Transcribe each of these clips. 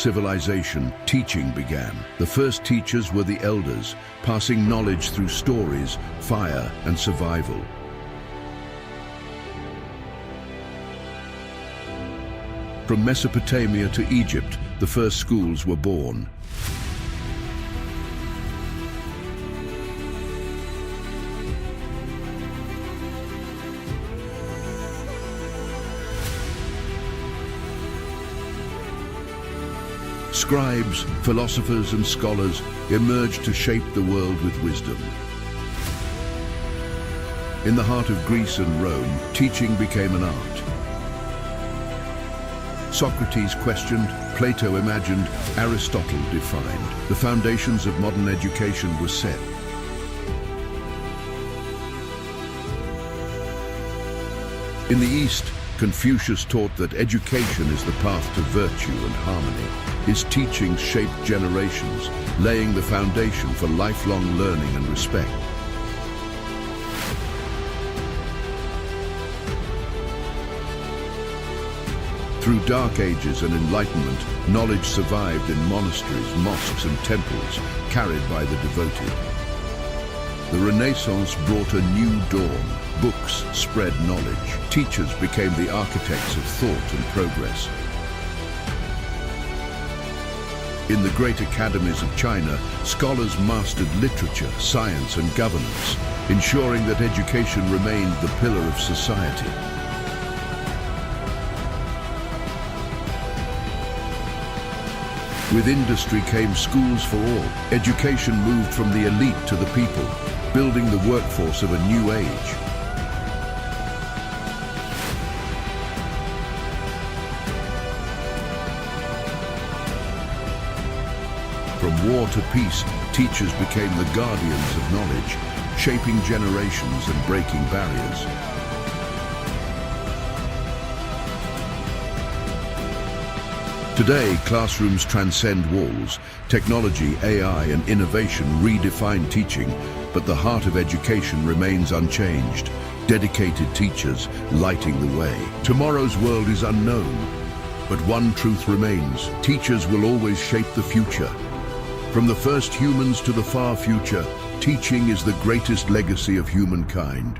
Civilization, teaching began. The first teachers were the elders, passing knowledge through stories, fire, and survival. From Mesopotamia to Egypt, the first schools were born. Scribes, philosophers, and scholars emerged to shape the world with wisdom. In the heart of Greece and Rome, teaching became an art. Socrates questioned, Plato imagined, Aristotle defined. The foundations of modern education were set. In the East, Confucius taught that education is the path to virtue and harmony. His teachings shaped generations, laying the foundation for lifelong learning and respect. Through dark ages and enlightenment, knowledge survived in monasteries, mosques, and temples, carried by the devoted. The Renaissance brought a new dawn. Books spread knowledge. Teachers became the architects of thought and progress. In the great academies of China, scholars mastered literature, science, and governance, ensuring that education remained the pillar of society. With industry came schools for all. Education moved from the elite to the people, building the workforce of a new age. From war to peace, teachers became the guardians of knowledge, shaping generations and breaking barriers. Today, classrooms transcend walls. Technology, AI, and innovation redefine teaching, but the heart of education remains unchanged. Dedicated teachers lighting the way. Tomorrow's world is unknown, but one truth remains. Teachers will always shape the future. From the first humans to the far future, teaching is the greatest legacy of humankind.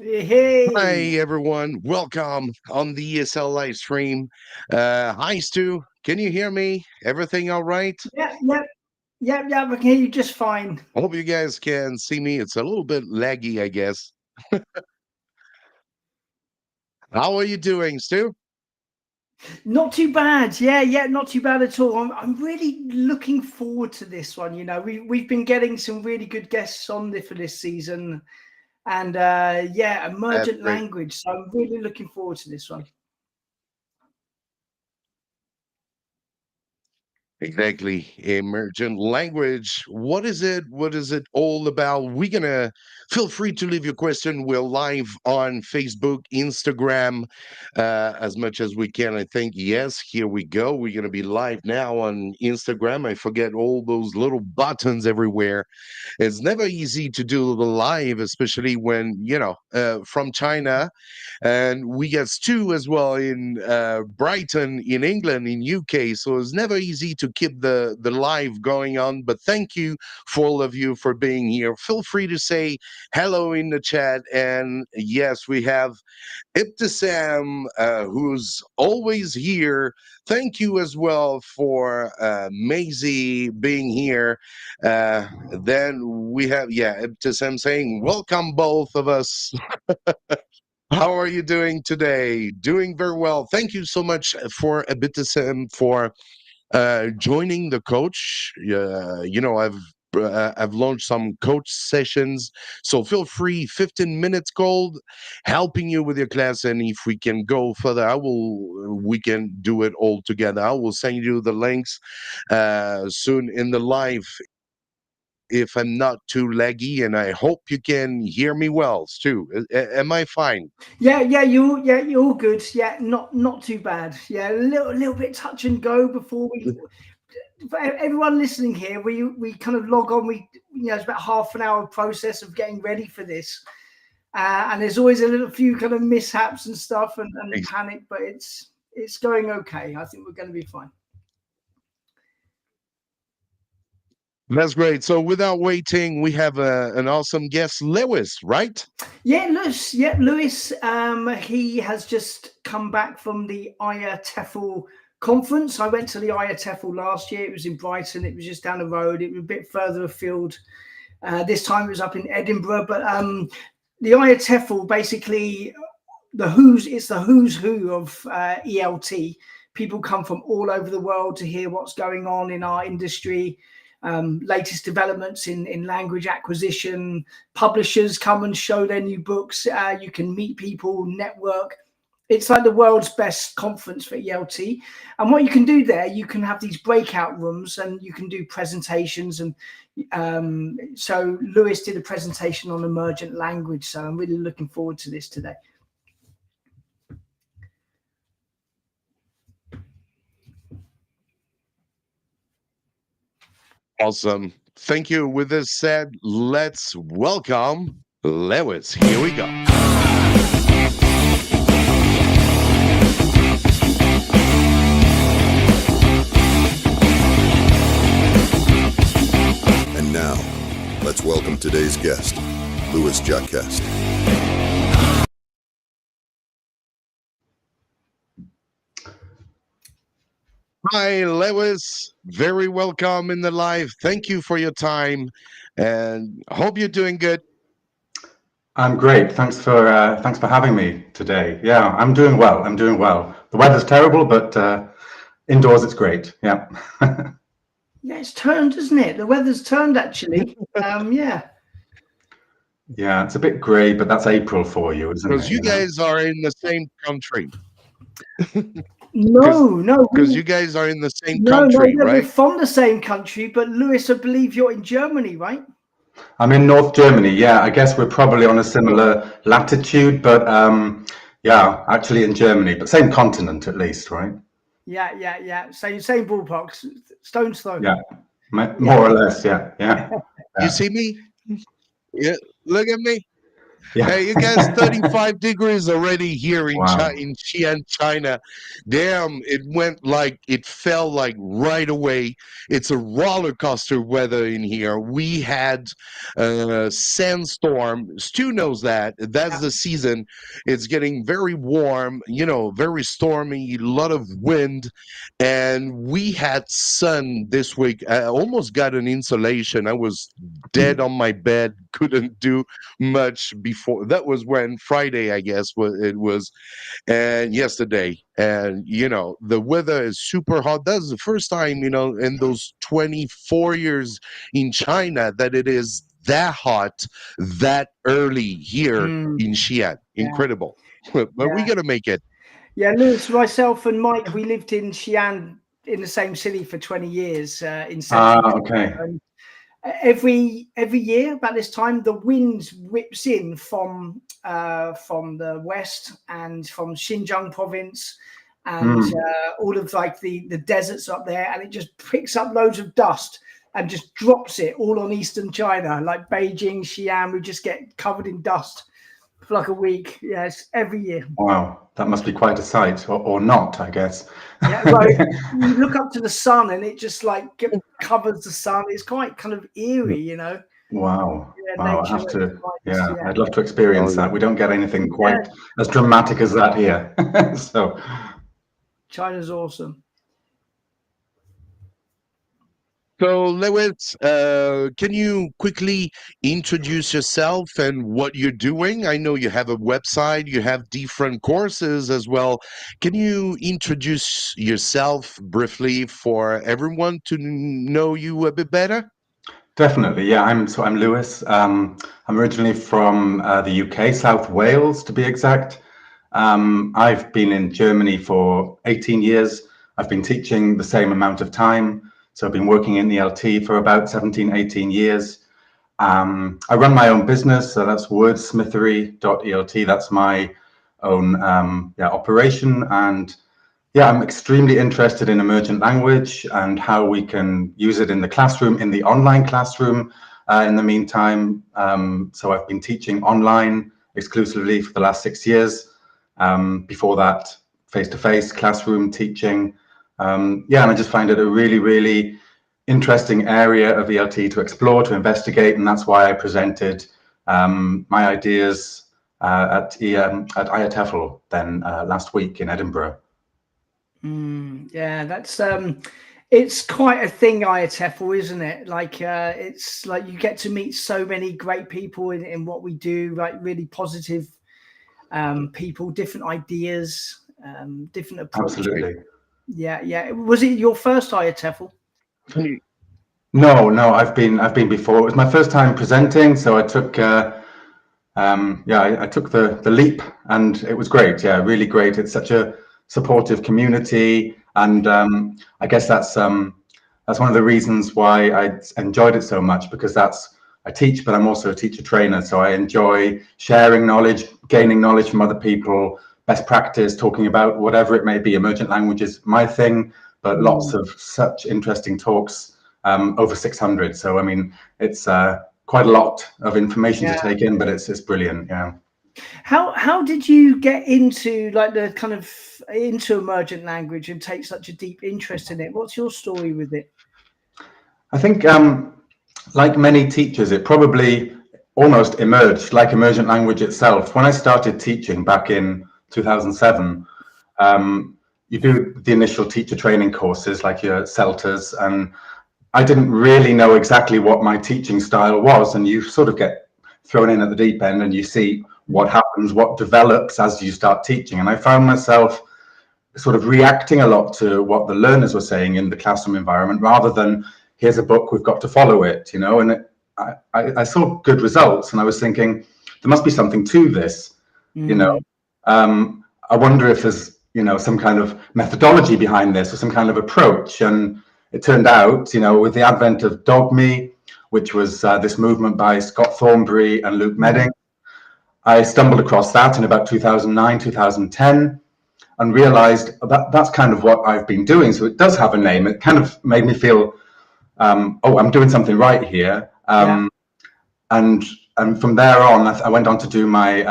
Hey, Hi, everyone. Welcome on the ESL live stream. Hi, Stu. Can you hear me? Everything all right? yeah, I can hear you just fine. Hope you guys can see me. It's a little bit laggy, I guess. How are you doing, Stu? Not too bad. Yeah, not too bad at all. I'm really looking forward to this one. You know, we've been getting some really good guests on there for this season, and yeah, That's emergent great. language. So I'm really looking forward to this one. Exactly. Emergent language. What is it? What is it all about? We're gonna feel free to leave your question. We're live on Facebook, Instagram, as much as we can. I think, yes, here we go. We're gonna be live now on Instagram. I forget all those little buttons everywhere. It's never easy to do the live, especially when, from China. And we get Stu as well in Brighton, in England, in UK. So it's never easy to keep the live going on. But thank you for all of you for being here. Feel free to say hello in the chat. And yes, we have Ibtisam, who's always here. Thank you as well for Maisie being here. Uh, then we have, Ibtisam saying, welcome both of us. How are you doing today? Doing very well. Thank you so much for Ibtisam for joining the coach. I've launched some coach sessions, so feel free. 15 minutes cold, helping you with your class, and if we can go further, we can do it all together. I will send you the links soon in the live if I'm not too laggy, and I hope you can hear me well, Stu. Am I fine? You're all good. Yeah, not too bad. Yeah, a little bit touch and go before we. For everyone listening here, we kind of log on. It's about half an hour process of getting ready for this, and there's always a little few kind of mishaps and stuff and panic, but it's going okay. I think we're going to be fine. That's great. So without waiting, we have an awesome guest, Lewis, right? Yeah, Lewis. Yeah, Lewis. He has just come back from the TEFL conference. I went to the TEFL last year. It was in Brighton. It was just down the road. It was a bit further afield. This time it was up in Edinburgh. But the TEFL basically it's the who's who of ELT. People come from all over the world to hear what's going on in our industry. Latest developments in language acquisition. Publishers come and show their new books. You can meet people, network. It's like the world's best conference for ELT. And what you can do there, you can have these breakout rooms and you can do presentations. And so Lewis did a presentation on emergent language. So I'm really looking forward to this today. Awesome. Thank you. With this said, let's welcome Lewis. Here we go. And now, let's welcome today's guest, Louis Jaquest. Hi, Lewis. Very welcome in the live. Thank you for your time, and hope you're doing good. I'm great. Thanks for having me today. Yeah, I'm doing well. I'm doing well. The weather's terrible, but indoors it's great. Yeah. Yeah, it's turned, isn't it? The weather's turned actually. Yeah. Yeah, it's a bit grey, but that's April for you, isn't Because it? you guys are in the same country. No, Because you guys are in the same no, country, we're right? from the same country. But Lewis, I believe you're in Germany, right? I'm in North Germany. Yeah, I guess we're probably on a similar latitude, but yeah, actually in Germany, but same continent at least, right? Yeah. Same ballpark, stone's throw. Yeah, Yeah. more or less. Yeah. You see me? Yeah. Look at me. Yeah. Hey, you guys, 35 degrees already here in Wow. in Xi'an, China. Damn, it fell like right away. It's a roller coaster weather in here. We had a sandstorm. Stu knows that. That's the season. It's getting very warm, very stormy, a lot of wind. And we had sun this week. I almost got an insulation. I was dead on my bed, couldn't do much before. That was when Friday, I guess, it was, and yesterday. And the weather is super hot. That's the first time, in those 24 years in China, that it is that hot that early here Mm, in Xi'an. yeah, Incredible. But we yeah, gotta make it. yeah. Lewis, myself, and Mike, we lived in Xi'an in the same city for 20 years in central China. Okay. And every year about this time, the wind whips in from the west and from Xinjiang province and all of like the deserts up there, and it just picks up loads of dust and just drops it all on eastern China, like Beijing, Xi'an. We just get covered in dust for like a week. Yes, every year. Wow, that must be quite a sight, or not, I guess. Yeah, well, you look up to the sun and it just like covers the sun. It's quite kind of eerie, you know. Wow. Yeah, Wow, I nature. have to, Yeah. I'd love to experience Oh, that. yeah. We don't get anything Yeah, quite as dramatic as that here. So, China's awesome. So, Lewis, can you quickly introduce yourself and what you're doing? I know you have a website, you have different courses as well. Can you introduce yourself briefly for everyone to know you a bit better? definitely, yeah. I'm Lewis. I'm originally from the UK, South Wales to be exact. I've been in Germany for 18 years. I've been teaching the same amount of time. So I've been working in ELT for about 17, 18 years. I run my own business, so that's wordsmithery.elt. That's my own operation. And yeah, I'm extremely interested in emergent language and how we can use it in the classroom, in the online classroom. In the meantime, so I've been teaching online exclusively for the last 6 years. Before that, face-to-face classroom teaching. And I just find it a really, really interesting area of ELT to explore, to investigate, and that's why I presented my ideas at TEFL then last week in Edinburgh. Yeah, that's it's quite a thing, TEFL, isn't it? Like it's like you get to meet so many great people in what we do, like really positive people, different ideas, different approaches. Absolutely. Yeah. Was it your first TEFL? No, I've been before. It was my first time presenting, so I took I took the leap, and it was great. Yeah, really great. It's such a supportive community, and I guess that's one of the reasons why I enjoyed it so much, because I teach, but I'm also a teacher trainer, so I enjoy sharing knowledge, gaining knowledge from other people, best practice, talking about whatever it may be. Emergent language is my thing, but lots of such interesting talks, over 600. So I mean, it's quite a lot of information to take in, but it's brilliant. Yeah. How did you get into like the kind of into emergent language and take such a deep interest in it? What's your story with it? I think, like many teachers, it probably almost emerged like emergent language itself. When I started teaching back in 2007, you do the initial teacher training courses like your CELTAs, and I didn't really know exactly what my teaching style was, and you sort of get thrown in at the deep end and you see what happens, what develops as you start teaching. And I found myself sort of reacting a lot to what the learners were saying in the classroom environment, rather than here's a book, we've got to follow it, and I saw good results, and I was thinking there must be something to this. I wonder if there's some kind of methodology behind this, or some kind of approach. And it turned out, with the advent of DogMe, which was this movement by Scott Thornberry and Luke Medding, I stumbled across that in about 2009, 2010, and realized that's kind of what I've been doing. So it does have a name. It kind of made me feel, I'm doing something right here. And and from there on, I went on to do my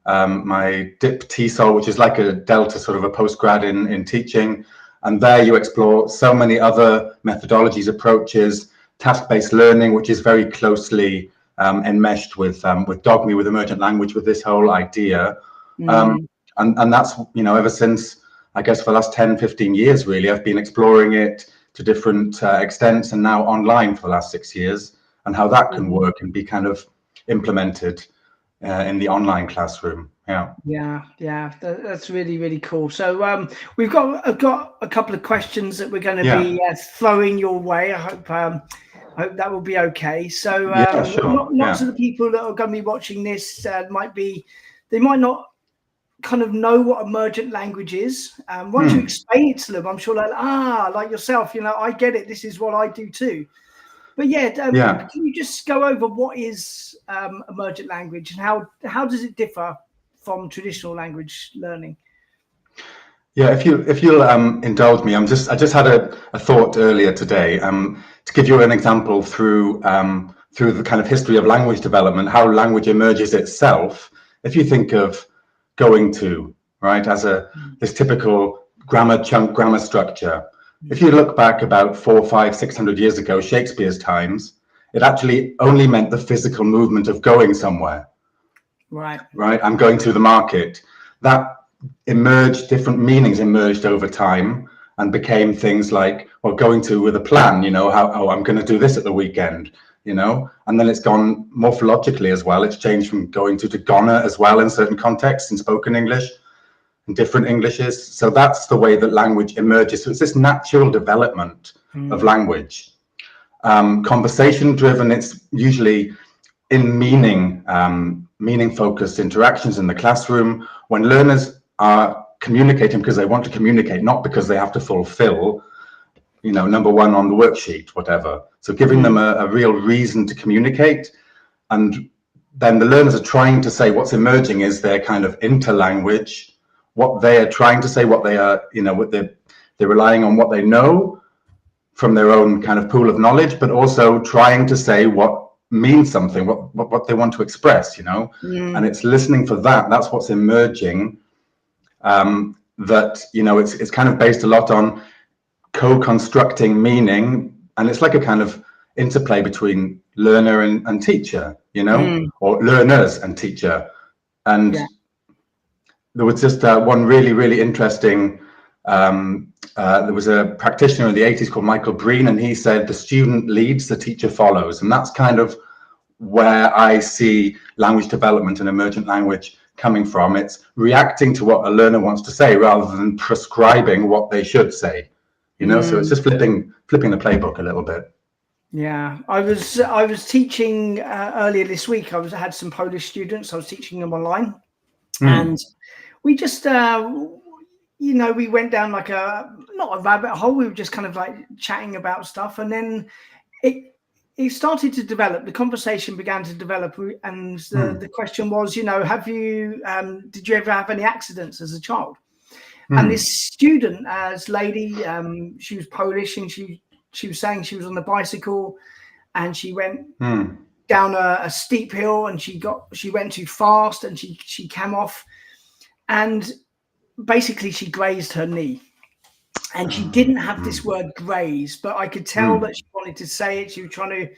my DIP TESOL, which is like a Delta sort of a postgrad in teaching. And there you explore so many other methodologies, approaches, task-based learning, which is very closely enmeshed with DOGME, with emergent language, with this whole idea. And that's, you know, ever since, I guess, for the last 10, 15 years, really, I've been exploring it to different extents, and now online for the last 6 years, and how that can work and be kind of implemented in the online classroom. That's really cool. So I've got a couple of questions that we're going to be throwing your way. I hope that will be okay. So lots of the people that are going to be watching this they might not kind of know what emergent language is. Once you explain it to them, I'm sure like yourself, you know, I get it, this is what I do too. But can you just go over what is emergent language, and how does it differ from traditional language learning? Yeah, if you'll indulge me, I just had a thought earlier today to give you an example through the kind of history of language development, how language emerges itself. If you think of going to, right, as this typical grammar chunk, grammar structure. If you look back about 400, 500, 600 years ago, Shakespeare's times, it actually only meant the physical movement of going somewhere. Right. I'm going to the market. That emerged, different meanings emerged over time and became things like, well, going to with a plan, you know, I'm going to do this at the weekend, you know, and then it's gone morphologically as well. It's changed from going to gonna as well in certain contexts in spoken English and different Englishes. So that's the way that language emerges. So it's this natural development of language. Conversation driven, it's usually in meaning focused interactions in the classroom when learners are communicating because they want to communicate, not because they have to fulfill, you know, number one on the worksheet, whatever. So giving them a real reason to communicate. And then the learners are trying to say what's emerging is their kind of interlanguage, what they are trying to say, what they are, you know, what they're relying on what they know from their own kind of pool of knowledge, but also trying to say what means something, what they want to express, you know. And it's listening for that. That's what's emerging. That, you know, it's kind of based a lot on co-constructing meaning, and it's like a kind of interplay between learner and teacher, you know, or learners and teacher. And there was just one really interesting there was a practitioner in the 80s called Michael Breen, and he said the student leads, the teacher follows. And that's kind of where I see language development and emergent language coming from. It's reacting to what a learner wants to say rather than prescribing what they should say, you know. So it's just flipping the playbook a little bit. Yeah, I was teaching earlier this week. I had some Polish students. I was teaching them online, and we just you know, we went down like not a rabbit hole. We were just kind of like chatting about stuff, and then it started to develop. The conversation began to develop, and the question was, you know, did you ever have any accidents as a child? And this student, lady, she was Polish, and she was saying she was on the bicycle, and she went down a steep hill, and she went too fast, and she came off, and basically she grazed her knee. And she didn't have this word graze, but I could tell that she wanted to say it. She was trying to,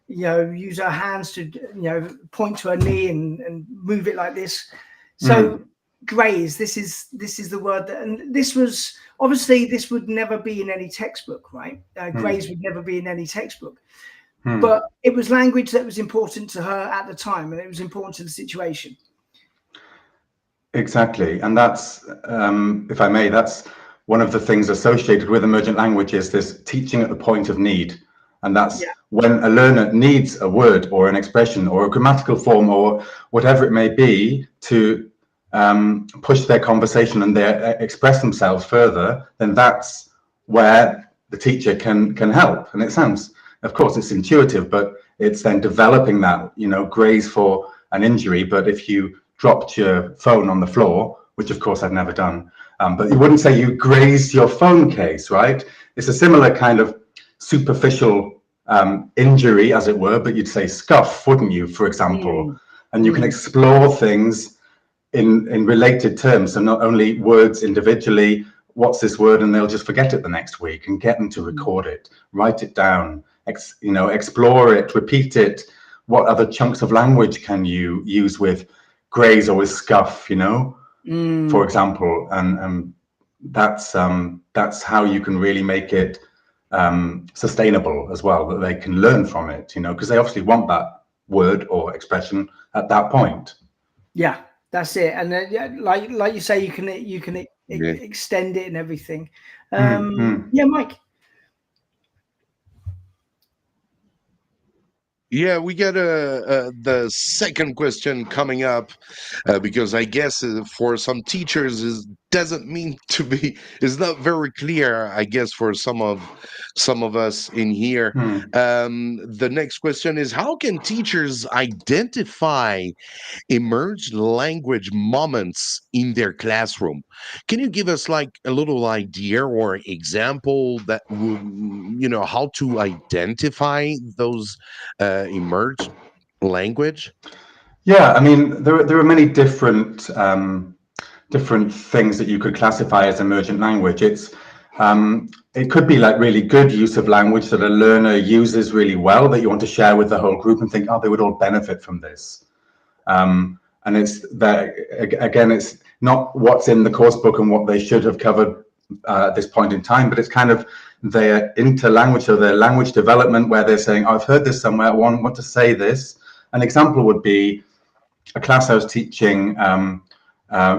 you know, use her hands to, you know, point to her knee and move it like this. So graze, this is the word that, and this was obviously, this would never be in any textbook, right? Graze would never be in any textbook, but it was language that was important to her at the time, and it was important to the situation. Exactly. And that's, if I may, that's one of the things associated with emergent language is this teaching at the point of need. And that's when a learner needs a word or an expression or a grammatical form or whatever it may be to push their conversation and express themselves further, then that's where the teacher can help. And it sounds, of course, it's intuitive, but it's then developing that, you know, graze for an injury. But if you dropped your phone on the floor, which of course I've never done, but you wouldn't say you grazed your phone case, right? It's a similar kind of superficial injury, as it were, but you'd say scuff, wouldn't you, for example? And you can explore things in related terms, so not only words individually, what's this word, and they'll just forget it the next week, and get them to record it, write it down, explore it, repeat it. What other chunks of language can you use with graze or with scuff, for example? And that's how you can really make it sustainable as well, that they can learn from it, because they obviously want that word or expression at that point. Yeah, that's it. And then, yeah, like you say, you can extend it and everything. Yeah, Mike. Yeah, we got the second question coming up, because I guess for some teachers it doesn't mean to be, it's not very clear, I guess, for some of us in here. The next question is, how can teachers identify emerged language moments in their classroom? Can you give us like a little idea or example that would, how to identify those emerged language? Yeah, I mean, there are many different different things that you could classify as emergent language. It could be like really good use of language that a learner uses really well, that you want to share with the whole group and think, oh, they would all benefit from this. And it's that, again, it's not what's in the course book and what they should have covered at this point in time, but it's kind of their interlanguage or their language development, where they're saying, oh, I've heard this somewhere, I want to say this. An example would be a class I was teaching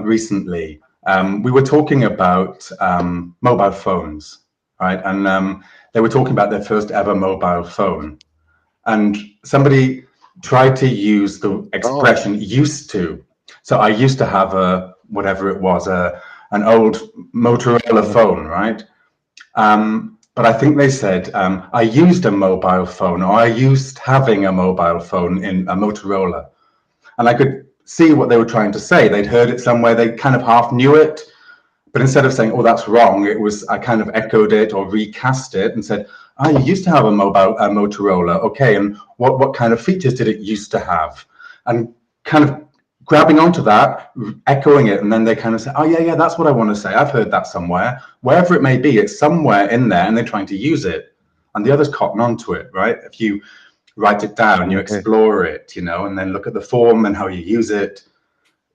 recently. We were talking about mobile phones, right? And they were talking about their first ever mobile phone. And somebody tried to use the expression used to. So I used to have a, whatever it was, an old Motorola phone, right? But I think they said, I used a mobile phone, or I used having a mobile phone in a Motorola. And I could see what they were trying to say. They'd heard it somewhere, they kind of half knew it. But instead of saying, oh, that's wrong, I kind of echoed it or recast it and said, I used to have a Motorola. Okay, and what kind of features did it used to have? And kind of grabbing onto that, echoing it, and then they kind of say, oh, yeah, that's what I want to say. I've heard that somewhere. Wherever it may be, it's somewhere in there, and they're trying to use it. And the others cotton onto it, right? If you write it down, you explore it, and then look at the form and how you use it,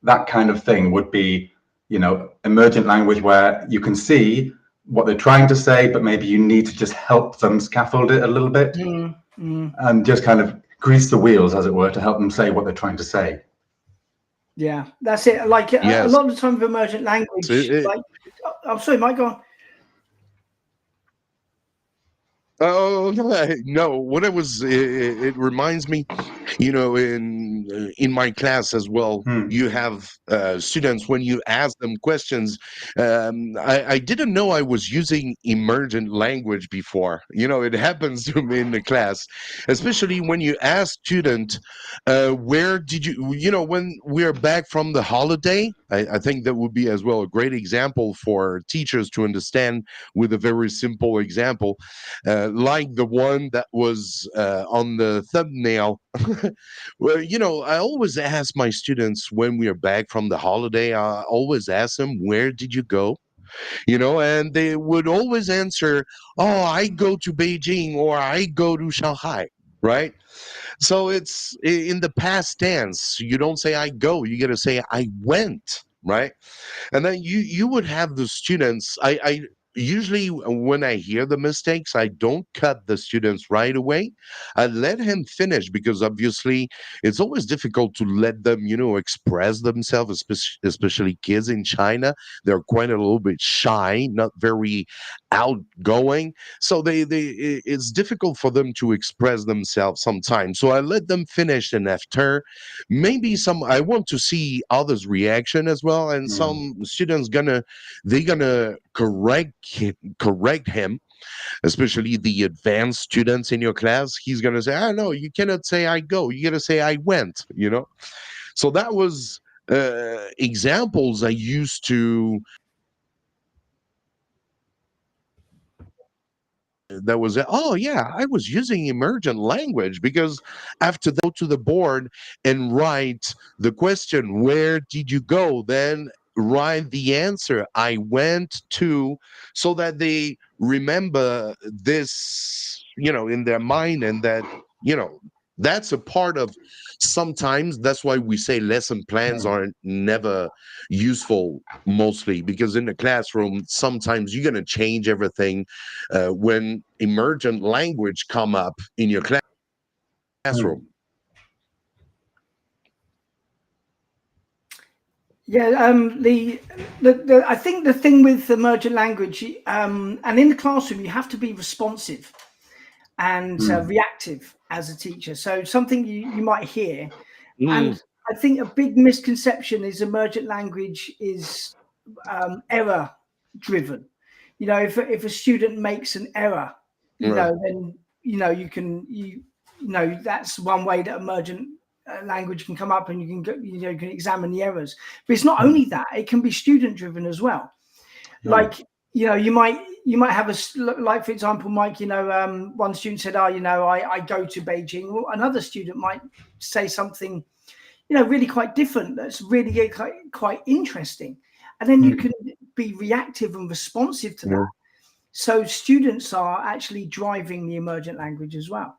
that kind of thing would be, emergent language, where you can see what they're trying to say, but maybe you need to just help them scaffold it a little bit and just kind of grease the wheels, as it were, to help them say what they're trying to say. Yeah, that's it. Like a lot of the time with emergent language, I'm sorry, Mike, go on. Oh no! What it reminds me, in my class as well. You have students, when you ask them questions. I didn't know I was using emergent language before. It happens to me in the class, especially when you ask student, where did you? When we're back from the holiday, I think that would be as well a great example for teachers to understand with a very simple example. Like the one that was on the thumbnail. Well, I always ask my students when we are back from the holiday, I always ask them, where did you go? And they would always answer, oh, I go to Beijing, or I go to Shanghai, right? So it's in the past tense. You don't say I go, you got to say I went, right? And then you would have the students. I usually, when I hear the mistakes, I don't cut the students right away. I let him finish, because obviously it's always difficult to let them express themselves, especially kids in China. They're quite a little bit shy, not very outgoing, so it's difficult for them to express themselves sometimes. So I let them finish, and after, maybe I want to see others' reaction as well, and some students gonna correct him, especially the advanced students in your class. He's gonna say, "Oh no, you cannot say I go. You gotta say I went." So that was examples I used to that was, oh yeah, I was using Emergent Language, because after that, go to the board and write the question, where did you go? Then write the answer, I went to, so that they remember this, in their mind, and that, that's a part of, sometimes that's why we say lesson plans are never useful, mostly because in the classroom sometimes you're going to change everything when emergent language come up in your classroom. Yeah, I think the thing with emergent language, and in the classroom, you have to be responsive and reactive as a teacher. So something you might hear, and I think a big misconception is emergent language is error driven. If a student makes an error, then that's one way that emergent language can come up, and you can examine the errors. But it's not only that; it can be student driven as well. Like you might have like, for example, Mike, one student said, I go to Beijing. Well, another student might say something, really quite different. That's really quite interesting. And then you can be reactive and responsive to that. So students are actually driving the emergent language as well.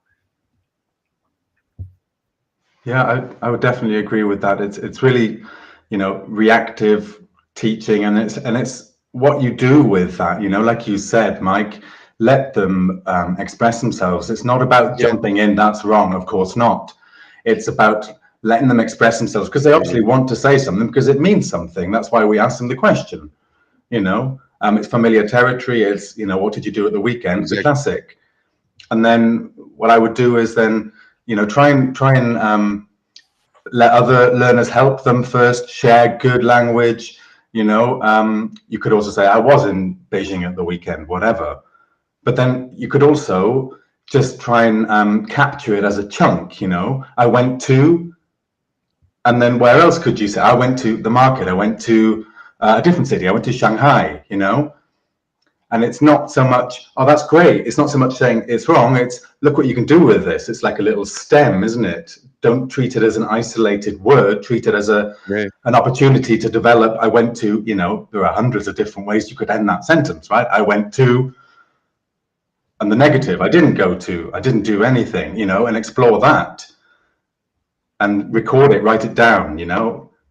Yeah, I would definitely agree with that. It's really, reactive teaching, and it's what you do with that. Like you said, Mike, let them express themselves. It's not about jumping in. That's wrong. Of course not. It's about letting them express themselves, because they obviously want to say something, because it means something. That's why we ask them the question. It's familiar territory. It's, what did you do at the weekend? It's a classic. And then what I would do is then, try and let other learners help them first, share good language. You could also say, I was in Beijing at the weekend, whatever. But then you could also just try and capture it as a chunk. I went to, and then where else could you say? I went to the market. I went to a different city. I went to Shanghai, And it's not so much, oh, that's great. It's not so much saying it's wrong. It's, look what you can do with this. It's like a little stem, isn't it? Don't treat it as an isolated word. Treat it as an opportunity to develop. I went to, there are hundreds of different ways you could end that sentence, right? I went to, and the negative, I didn't go to, I didn't do anything, and explore that. And record it, write it down,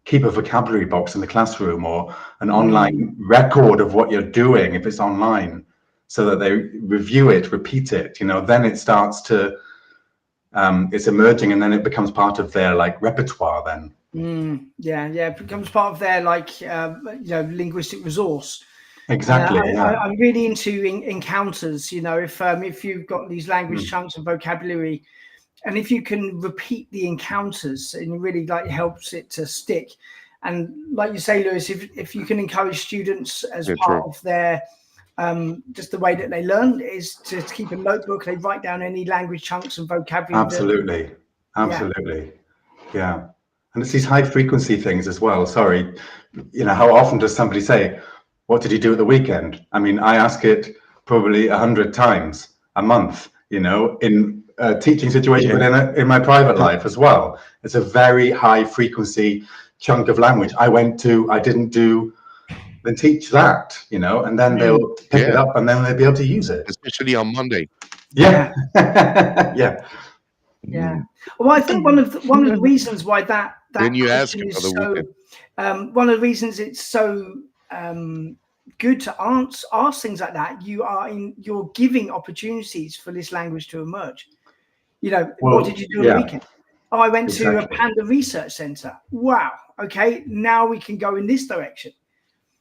keep a vocabulary box in the classroom, or an online record of what you're doing if it's online, so that they review it, repeat it, then it starts to, it's emerging, and then it becomes part of their repertoire then. It becomes part of their linguistic resource. Exactly. I'm really into encounters, if you've got these language chunks and vocabulary, and if you can repeat the encounters, it really helps it to stick. And like you say, Lewis, if you can encourage students as part of their just the way that they learn is to keep a notebook, they write down any language chunks and vocabulary. Absolutely. Yeah. And it's these high frequency things as well. Sorry, how often does somebody say, what did you do at the weekend? I mean, I ask it probably 100 times a month, in a teaching situation, but in my private life as well. It's a very high frequency chunk of language. I went to, I didn't do, then teach that, and then they'll pick it up, and then they'll be able to use it. Especially on Monday. Yeah. Well, I think one of the reasons why that then you ask question him is for the so weekend. one of the reasons it's so good to ask things like that, you're giving opportunities for this language to emerge. What did you do on the weekend? Oh, I went to a panda research center. Wow. Okay, now we can go in this direction.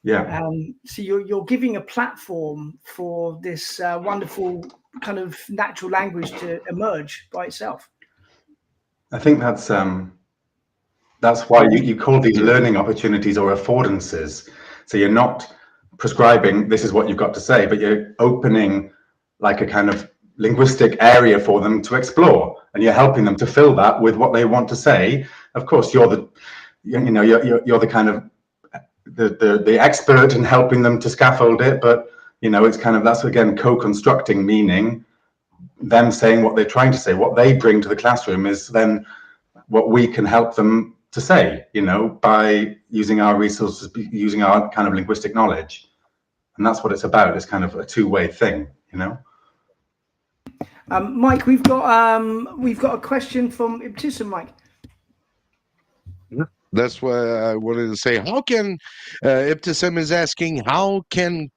So you're giving a platform for this wonderful kind of natural language to emerge by itself. I think that's why you call these learning opportunities or affordances. So you're not prescribing this is what you've got to say, but you're opening like a kind of linguistic area for them to explore, and you're helping them to fill that with what they want to say. Of course, you're the you're the kind of the expert in helping them to scaffold it, but You know, it's kind of, that's again co-constructing, meaning them saying what they're trying to say. What they bring to the classroom is then what we can help them to say, you know, by using our resources, using our kind of linguistic knowledge. And that's what it's about. It's kind of a two-way thing, you know. Mike, we've got a question from Ibtissam, Mike. That's what I wanted to say. How can Ibtissam is asking, how can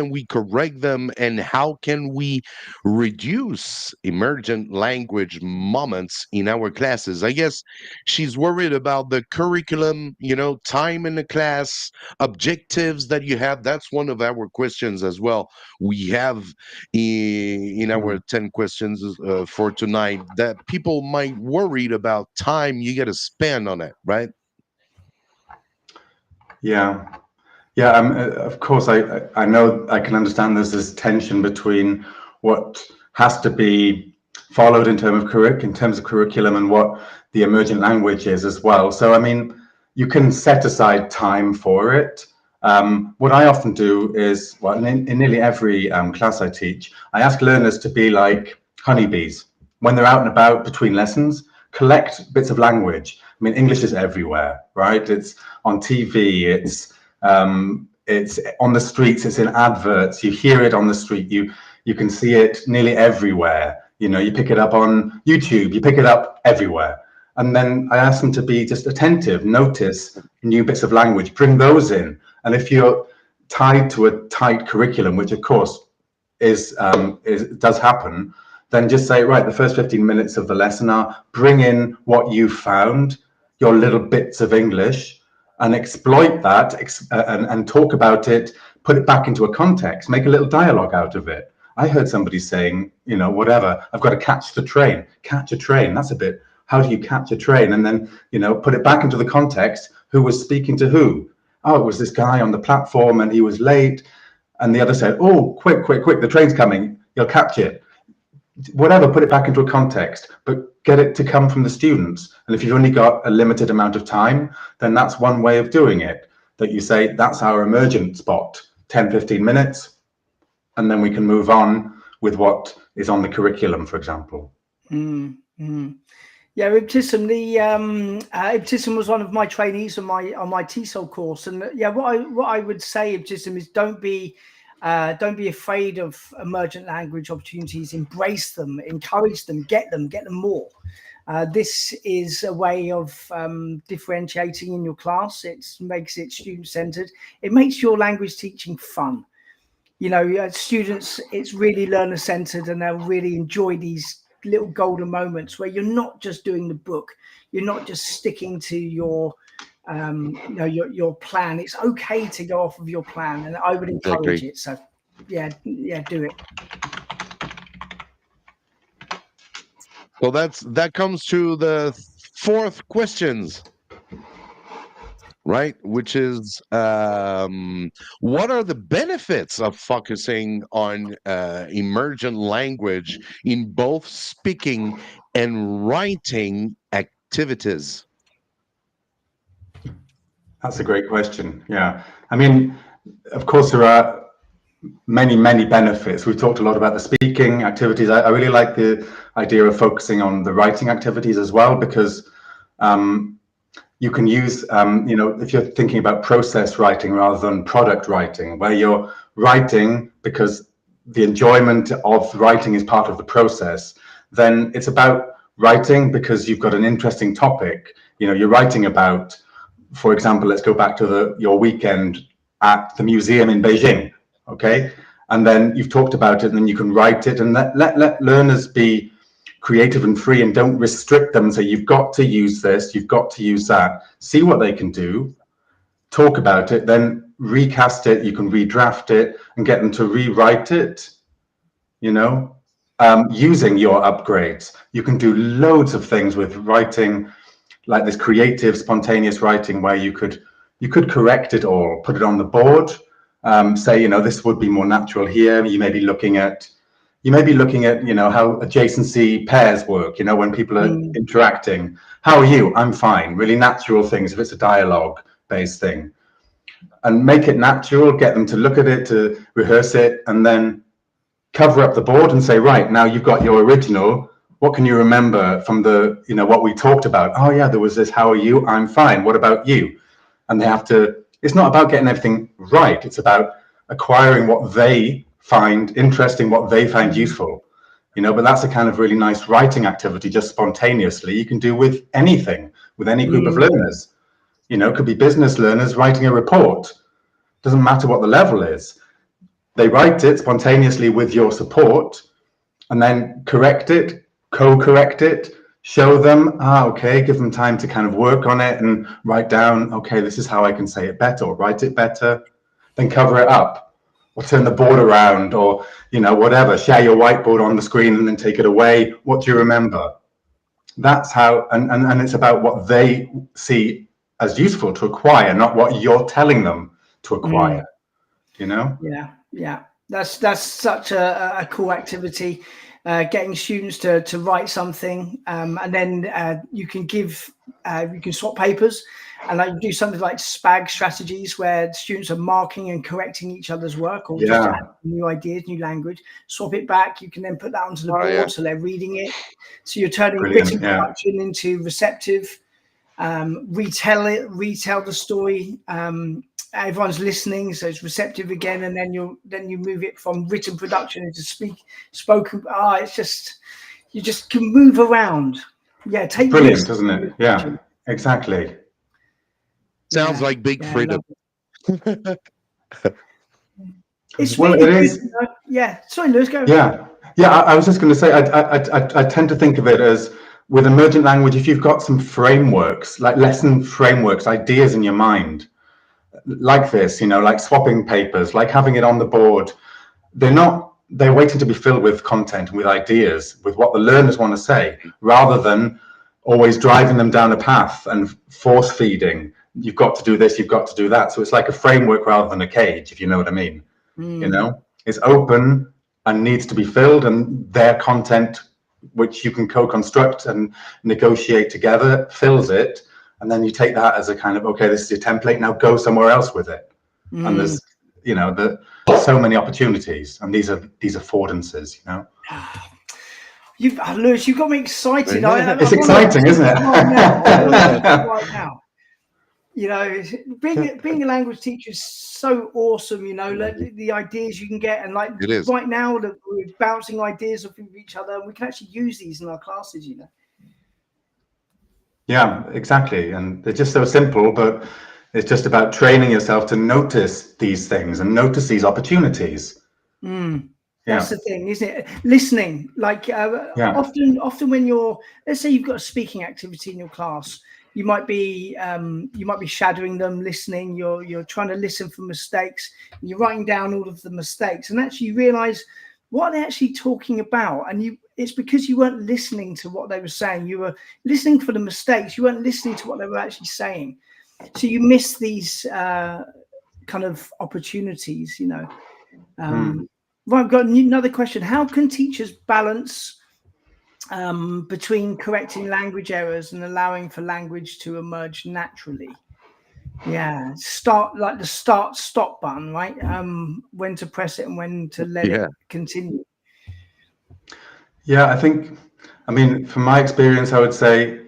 we correct them, and how can we reduce emergent language moments in our classes? I guess she's worried about the curriculum, you know, time in the class, objectives that you have. That's one of our questions as well. We have in our 10 questions for tonight that people might worried about time you got to spend on it, right? Yeah. Yeah, of course, I know, I can understand there's this tension between what has to be followed in terms of curriculum and what the emergent language is as well. So, I mean, you can set aside time for it. What I often do is, well, in nearly every class I teach, I ask learners to be like honeybees. When they're out and about between lessons, collect bits of language. I mean, English is everywhere, right? It's on TV, it's on the streets, it's in adverts, you hear it on the street, you can see it nearly everywhere. You know, you pick it up on YouTube, you pick it up everywhere. And then I ask them to be just attentive, notice new bits of language, bring those in. And if you're tied to a tight curriculum, which of course does happen, then just say, right, the first 15 minutes of the lesson are bring in what you found, your little bits of English, and exploit that and talk about it, put it back into a context, make a little dialogue out of it. I heard somebody saying, you know, whatever, I've got to catch the train. Catch a train, that's a bit, how do you catch a train? And then, you know, put it back into the context, who was speaking to who? Oh, it was this guy on the platform and he was late. And the other said, oh, quick, quick, quick, the train's coming, you'll catch it. Whatever, put it back into a context, but get it to come from the students. And if you've only got a limited amount of time, then that's one way of doing it, that you say, that's our emergent spot, 10, 15 minutes, and then we can move on with what is on the curriculum, for example. Yeah, Ibtissam, Ibtissam was one of my trainees on my TESOL course, and yeah, what I would say, Ibtissam, is don't be afraid of emergent language opportunities. Embrace them, encourage them, get them more. This is a way of differentiating in your class. It makes it student-centered. It makes your language teaching fun. You know, students, it's really learner-centered, and they'll really enjoy these little golden moments where you're not just doing the book. You're not just sticking to your your plan. It's okay to go off of your plan, and I would encourage it. So yeah, do it. Well, that comes to the fourth questions, right? Which is what are the benefits of focusing on emergent language in both speaking and writing activities? That's a great question. Yeah, I mean, of course, there are many benefits. We've talked a lot about the speaking activities. I really like the idea of focusing on the writing activities as well, because you can use, you know, if you're thinking about process writing rather than product writing, where you're writing because the enjoyment of writing is part of the process, then it's about writing because you've got an interesting topic. You know, you're writing about, for example, let's go back to your weekend at the museum in Beijing, okay? And then you've talked about it, and then you can write it, and let learners be creative and free, and don't restrict them. So you've got to use this, you've got to use that. See what they can do, talk about it, then recast it. You can redraft it and get them to rewrite it, you know, using your upgrades. You can do loads of things with writing, like this creative, spontaneous writing, where you could correct it all, put it on the board, say, you know, this would be more natural here. You may be looking at, you know, how adjacency pairs work, you know, when people are interacting. How are you? I'm fine. Really natural things if it's a dialogue based thing. And make it natural, get them to look at it, to rehearse it, and then cover up the board and say, right, now you've got your original. What can you remember from the, what we talked about? Oh yeah, there was this, how are you? I'm fine. What about you? And they have to, it's not about getting everything right. It's about acquiring what they find interesting, what they find useful, but that's a kind of really nice writing activity, just spontaneously. You can do with anything, with any group of learners. It could be business learners writing a report. Doesn't matter what the level is. They write it spontaneously with your support, and then correct it, co-correct it, show them, okay, give them time to kind of work on it and write down, okay, this is how I can say it better, or write it better, then cover it up, or turn the board around, or, whatever, share your whiteboard on the screen and then take it away. What do you remember? That's how, and it's about what they see as useful to acquire, not what you're telling them to acquire, Yeah. That's such a cool activity, getting students to write something, and then you can swap papers, and like do something like SPAG strategies where students are marking and correcting each other's work, or just add new ideas, new language, swap it back. You can then put that onto the board, so they're reading it. So you're turning written production into receptive. Retell the story. Everyone's listening, so it's receptive again, and then you move it from written production into spoken. It's just, you just can move around. Yeah, take brilliant, doesn't it? Yeah, exactly. Sounds like big freedom. It's really good, yeah. Sorry, Lewis, go. Yeah. I was just going to say, I tend to think of it as, with emergent language, if you've got some frameworks, like lesson frameworks, ideas in your mind, like this, like swapping papers, like having it on the board, they're waiting to be filled with content, with ideas, with what the learners want to say, rather than always driving them down a path and force feeding. You've got to do this, you've got to do that. So it's like a framework rather than a cage, if you know what I mean. It's open and needs to be filled, and their content, which you can co-construct and negotiate together, fills it. And then you take that as a kind of, okay, this is your template, now go somewhere else with it. And there's, so many opportunities, and these are affordances, Lewis, you've got me excited. It's exciting, isn't it? Right now. Being a language teacher is so awesome, the ideas you can get, and like right now we're bouncing ideas off of each other, and we can actually use these in our classes, Yeah, exactly. And they're just so simple, but it's just about training yourself to notice these things and notice these opportunities. That's the thing, isn't it? Listening, like often when let's say you've got a speaking activity in your class, you might be shadowing them, listening. You're trying to listen for mistakes. And you're writing down all of the mistakes, and actually you realize what they're actually talking about, and it's because you weren't listening to what they were saying. You were listening for the mistakes. You weren't listening to what they were actually saying. So you miss these kind of opportunities, Right, I've got another question. How can teachers balance between correcting language errors and allowing for language to emerge naturally? Yeah, like the stop button, right? When to press it and when to let it continue. Yeah, from my experience, I would say,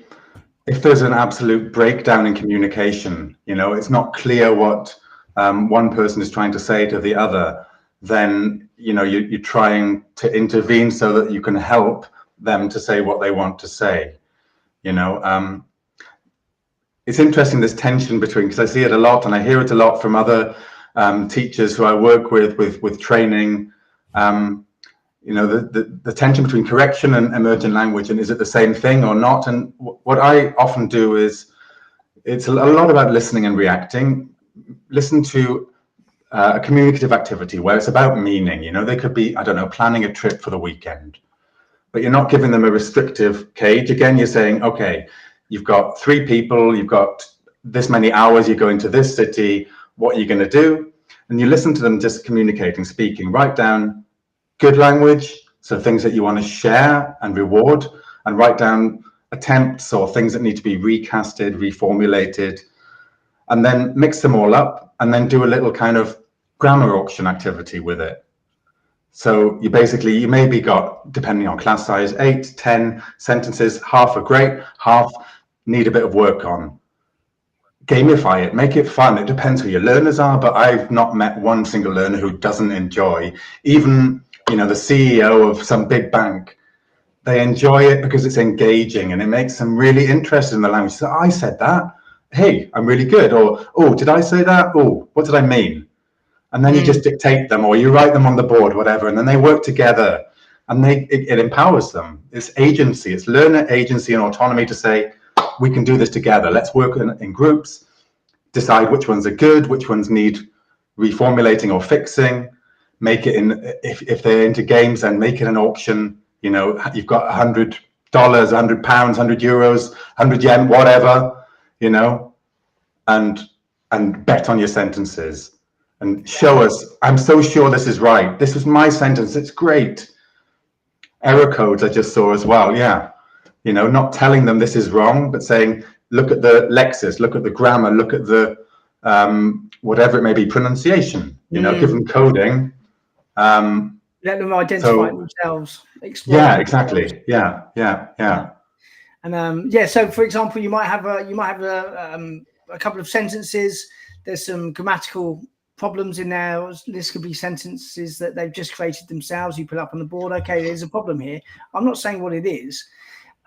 if there's an absolute breakdown in communication, it's not clear what one person is trying to say to the other, then, you're trying to intervene so that you can help them to say what they want to say. It's interesting, this tension between, because I see it a lot and I hear it a lot from other teachers who I work with training, the tension between correction and emergent language, and is it the same thing or not? And what I often do is, it's a lot about listening and reacting. Listen to a communicative activity where it's about meaning. They could be, I don't know, planning a trip for the weekend, but you're not giving them a restrictive cage. Again, you're saying, okay, you've got 3 people, you've got this many hours, you're going to this city, what are you going to do? And you listen to them just communicating, speaking. Write down good language, so things that you want to share and reward, and write down attempts or things that need to be recasted, reformulated, and then mix them all up, and then do a little kind of grammar auction activity with it. So you maybe got, depending on class size, 8, 10 sentences, half are great, half need a bit of work on. Gamify it, make it fun. It depends who your learners are, but I've not met one single learner who doesn't enjoy, even, the CEO of some big bank. They enjoy it because it's engaging and it makes them really interested in the language. So I said that. Hey, I'm really good. Or, oh, did I say that? Oh, what did I mean? And then you just dictate them, or you write them on the board, whatever, and then they work together, and it empowers them. It's agency, it's learner agency and autonomy to say, we can do this together. Let's work in groups, decide which ones are good, which ones need reformulating or fixing, make it if they're into games, then make it an auction. You've got $100, £100, €100, 100 yen, whatever, and bet on your sentences. And show us, I'm so sure this is right. This is my sentence, it's great. Error codes I just saw as well, yeah. Not telling them this is wrong, but saying, look at the lexis, look at the grammar, look at the, whatever it may be, pronunciation, give them coding. Let them identify themselves. Yeah, exactly, yeah. And so for example, you might have a couple of sentences, there's some grammatical problems in there. This could be sentences that they've just created themselves. You put up on the board, okay, there's a problem here. I'm not saying what it is.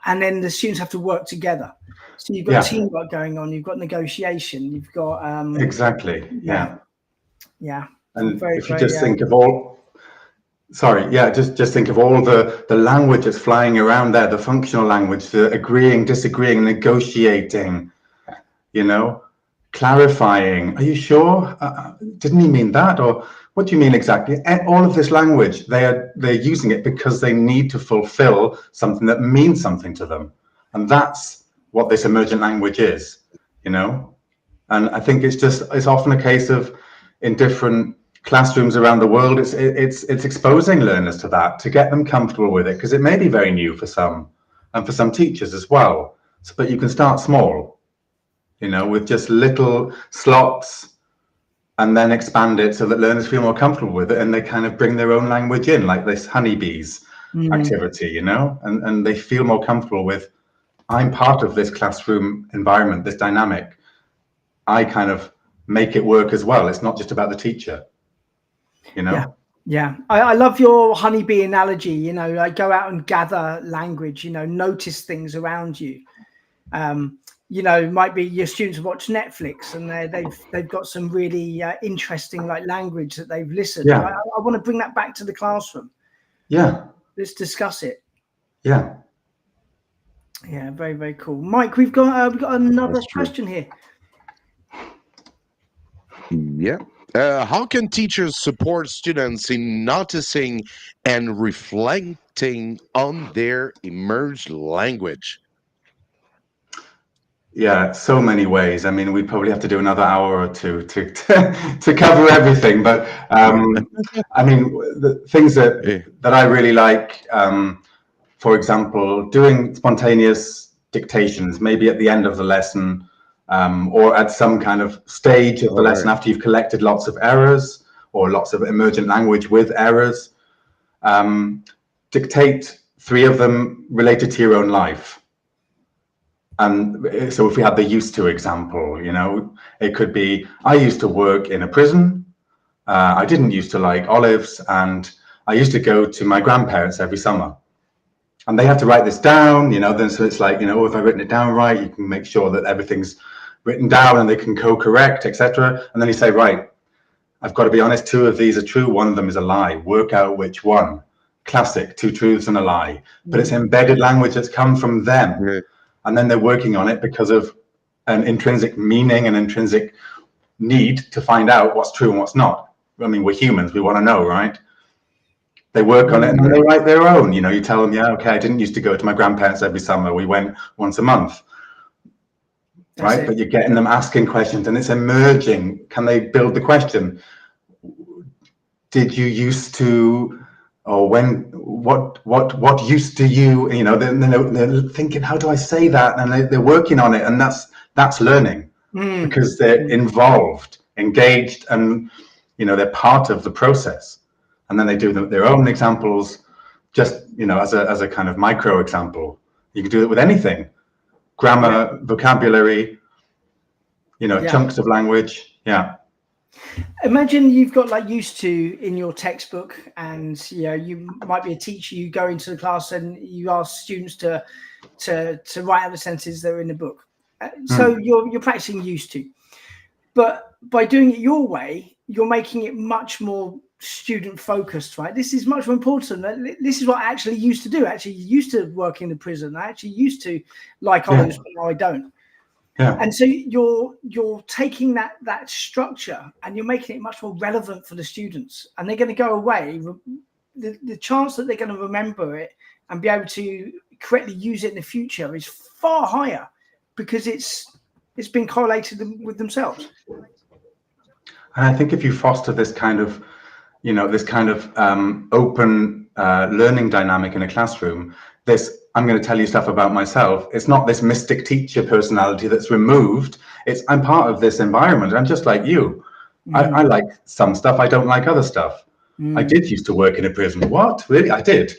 And then the students have to work together. So you've got teamwork going on, you've got negotiation, you've got exactly. Yeah. And if you just think of just think of all the language that's flying around there, the functional language, the agreeing, disagreeing, negotiating, clarifying, are you sure? Didn't he mean that? Or what do you mean exactly? And all of this language, they're using it because they need to fulfill something that means something to them. And that's what this emergent language is, And I think it's often a case of, in different classrooms around the world, it's exposing learners to that, to get them comfortable with it, because it may be very new for some, and for some teachers as well. But you can start small, with just little slots, and then expand it so that learners feel more comfortable with it, and they kind of bring their own language in, like this honeybees activity, and they feel more comfortable with, I'm part of this classroom environment, this dynamic. I kind of make it work as well. It's not just about the teacher, Yeah. I love your honeybee analogy. Like go out and gather language, notice things around you. Might be your students watch Netflix and they've got some really interesting language that they've listened. Yeah. I want to bring that back to the classroom. Yeah. Let's discuss it. Yeah. Yeah, very, very cool. Mike, we've got another question here. Yeah. How can teachers support students in noticing and reflecting on their emerged language? Yeah, so many ways. I mean, we'd probably have to do another hour or two to cover everything. But I mean, the things that I really like, for example, doing spontaneous dictations, maybe at the end of the lesson, or at some kind of stage of the lesson after you've collected lots of errors or lots of emergent language with errors. Dictate 3 of them related to your own life. And so if we had the used to example, it could be, I used to work in a prison. I didn't used to like olives, and I used to go to my grandparents every summer. And they have to write this down, then so it's like, if I've written it down right, you can make sure that everything's written down and they can co-correct, etc. And then you say, right, I've got to be honest, 2 of these are true, 1 of them is a lie. Work out which one. Classic, 2 truths and a lie. But it's embedded language that's come from them. Yeah. And then they're working on it because of an intrinsic meaning and intrinsic need to find out what's true and what's not. I mean, we're humans, we want to know, right? They work on it and then they write their own. You tell them, yeah, okay, I didn't used to go to my grandparents every summer. We went once a month. Right? But you're getting them asking questions and it's emerging. Can they build the question? Did you used to, or when, what used to you, they're thinking, how do I say that? And they're working on it, and that's learning because they're involved, engaged, and they're part of the process, and then they do their own examples, just as a kind of micro example. You can do it with anything, grammar, vocabulary, chunks of language. Yeah. Imagine you've got like used to in your textbook, and you might be a teacher. You go into the class and you ask students to write out the sentences that are in the book. So you're practicing used to, but by doing it your way, you're making it much more student focused, right? This is much more important. This is what I actually used to do. I actually used to work in the prison. I actually used to like others, but now I don't. Yeah. And so you're taking that structure and you're making it much more relevant for the students, and they're going to go away. The chance that they're going to remember it and be able to correctly use it in the future is far higher, because it's been correlated with themselves. And I think if you foster this kind of open learning dynamic in a classroom, I'm going to tell you stuff about myself. It's not this mystic teacher personality that's removed. I'm part of this environment. I'm just like you. I like some stuff. I don't like other stuff. I did used to work in a prison. What? Really? I did.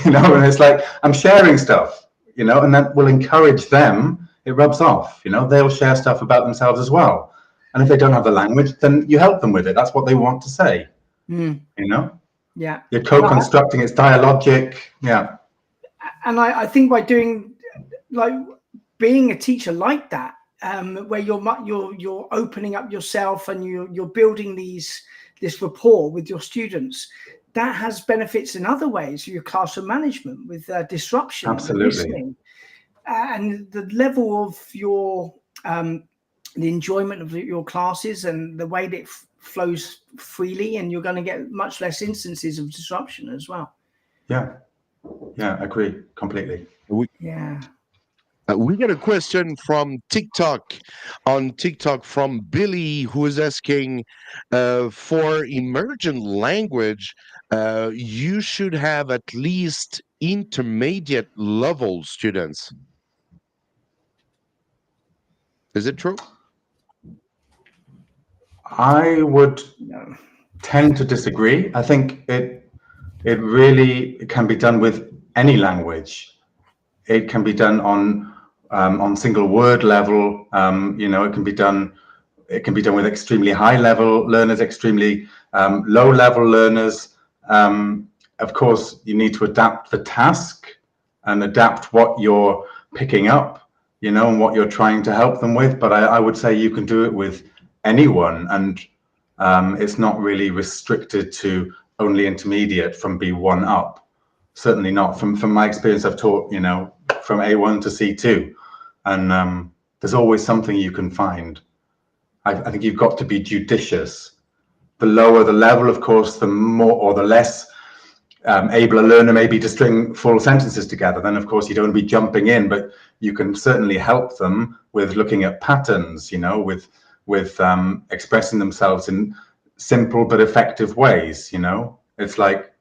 And it's like, I'm sharing stuff, and that will encourage them. It rubs off, they'll share stuff about themselves as well. And if they don't have the language, then you help them with it. That's what they want to say, Yeah. You're co-constructing, it's dialogic. Yeah. And I think by doing, like, being a teacher like that, where you're opening up yourself and you're building this rapport with your students, that has benefits in other ways. Your classroom management with disruption, absolutely, listening, and the level of your the enjoyment of your classes and the way that it flows freely, and you're going to get much less instances of disruption as well. Yeah, agree completely. We get a question from TikTok, from Billy, who is asking, for emergent language, you should have at least intermediate level students. Is it true? I would tend to disagree. I think it really can be done with any language. It can be done on single word level. It can be done with extremely high level learners, extremely low level learners. Of course, you need to adapt the task and adapt what you're picking up, and what you're trying to help them with. But I would say you can do it with anyone, and it's not really restricted to only intermediate from B1 up. Certainly not. From my experience, I've taught, from A1 to C2, and there's always something you can find. I think you've got to be judicious. The lower the level, of course, the more or the less able a learner may be to string full sentences together. Then, of course, you don't want to be jumping in, but you can certainly help them with looking at patterns, with expressing themselves in simple but effective ways. It's like,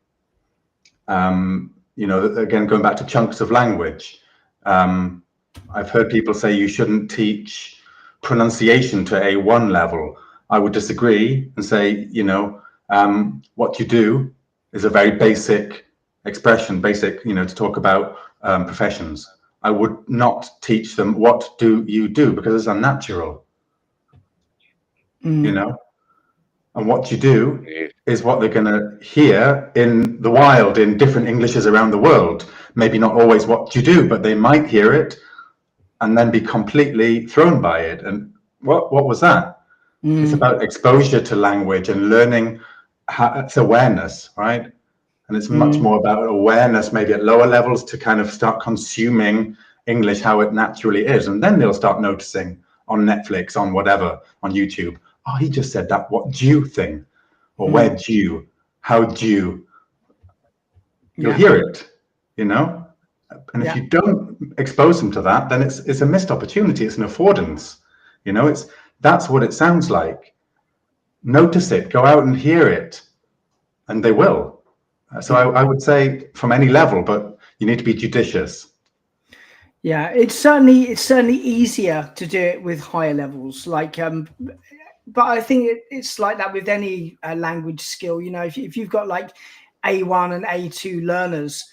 again, going back to chunks of language. I've heard people say you shouldn't teach pronunciation to A1 level. I would disagree and say, what you do is a very basic expression, to talk about professions. I would not teach them what do you do, because it's unnatural, and what you do is what they're going to hear in the wild, in different Englishes around the world. Maybe not always what you do, but they might hear it and then be completely thrown by it. And what was that? It's about exposure to language and learning. It's awareness, right? And it's much more about awareness, maybe at lower levels, to kind of start consuming English how it naturally is. And then they'll start noticing on Netflix, on whatever, on YouTube, oh, he just said that what do you thing, or where do you, how do you, you'll hear it, and if you don't expose them to that, then it's a missed opportunity. It's an affordance, that's what it sounds like. Notice it, go out and hear it, and they will. So I would say from any level, but you need to be judicious. Yeah, it's certainly easier to do it with higher levels. Like but I think it's like that with any language skill. You know, if you've got like A1 and A2 learners,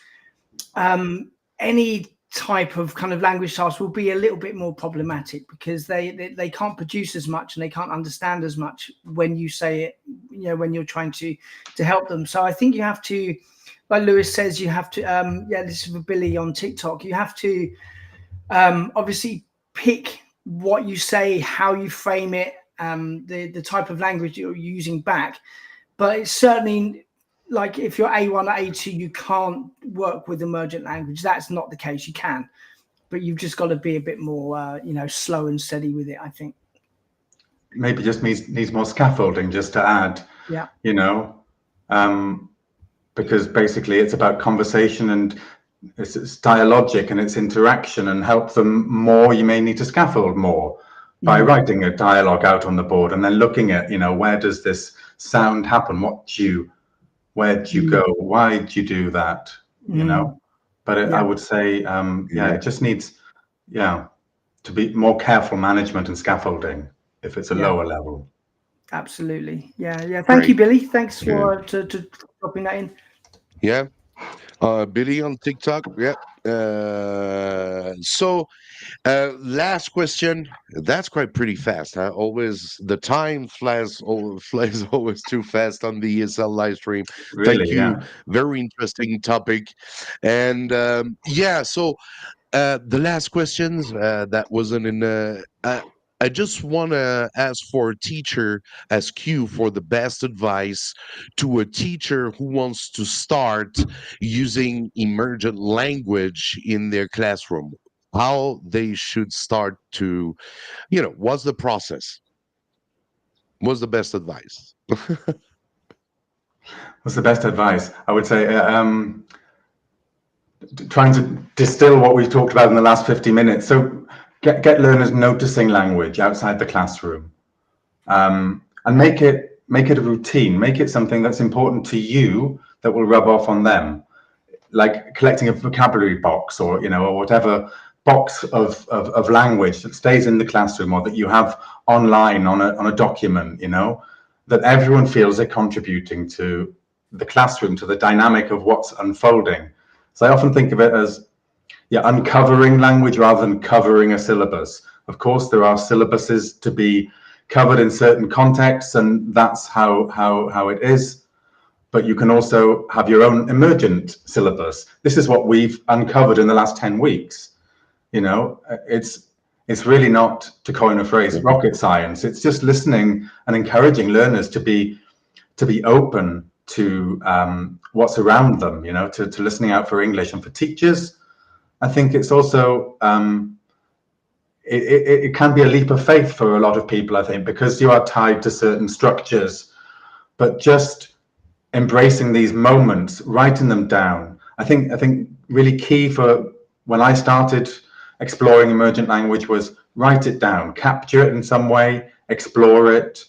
any type of kind of language task will be a little bit more problematic because they can't produce as much and they can't understand as much when you say it, you know, when you're trying to help them. So I think you have to, like Lewis says, you have to this is for Billy on TikTok, you have to obviously pick what you say, how you frame it, the type of language you're using back. But it's certainly, like if you're A1 or A2, you can't work with emergent language. That's not the case. You can, but you've just got to be a bit more, you know, slow and steady with it, I think. Maybe just needs more scaffolding just to add, Yeah. you know, because basically it's about conversation and it's dialogic and it's interaction, and help them more. You may need to scaffold more by writing a dialogue out on the board and then looking at, you know, where does this sound happen? Where do you go? Why do you do that? You know, but I would say, it just needs, to be more careful management and scaffolding if it's a lower level. Absolutely. Yeah. Thank you, Billy. Thanks for to dropping that in. Yeah. Billy on TikTok. Yeah. So last question. That's quite pretty fast. Huh? Always the time flies always too fast on the ESL live stream. Really, Thank you. Very interesting topic. And so the last questions that wasn't in. I just want to ask for a teacher, ask you for the best advice to a teacher who wants to start using emergent language in their classroom. How they should start to, you know, what's the process? What's the best advice? What's the best advice? I would say trying to distill what we've talked about in the last 50 minutes. So get learners noticing language outside the classroom, and make it a routine. Make it something that's important to you that will rub off on them, like collecting a vocabulary box, or, you know, or whatever box of language that stays in the classroom or that you have online on a document, you know, that everyone feels they're contributing to the classroom, to the dynamic of what's unfolding. So I often think of it as uncovering language rather than covering a syllabus. Of course, there are syllabuses to be covered in certain contexts, and that's how it is. But you can also have your own emergent syllabus. This is what we've uncovered in the last 10 weeks. You know, it's really not, to coin a phrase, rocket science. It's just listening and encouraging learners to be open to what's around them, you know, to listening out for English. And for teachers, I think it's also, it can be a leap of faith for a lot of people, I think, because you are tied to certain structures, but just embracing these moments, writing them down. I think really key for when I started exploring emergent language was write it down, capture it in some way, explore it,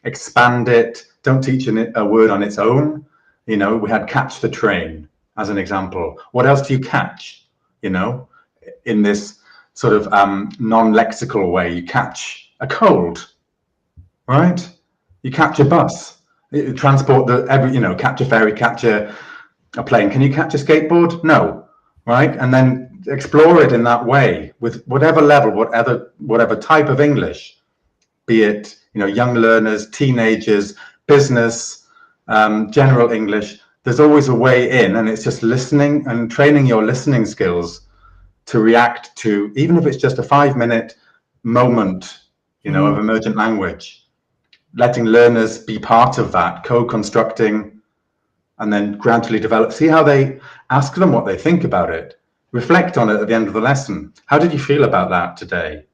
expand it. Don't teach a word on its own. You know, we had catch the train as an example. What else do you catch, you know, in this sort of non-lexical way? You catch a cold, right? You catch a bus. Transport catch a ferry, catch a plane. Can you catch a skateboard? No, right? And then explore it in that way with whatever level, whatever type of English, be it, you know, young learners, teenagers, business, general English. There's always a way in, and it's just listening and training your listening skills to react to, even if it's just a 5-minute moment, you know, of emergent language. Letting learners be part of that, co-constructing, and then gradually develop. See how they ask them what they think about it. Reflect on it at the end of the lesson. How did you feel about that today?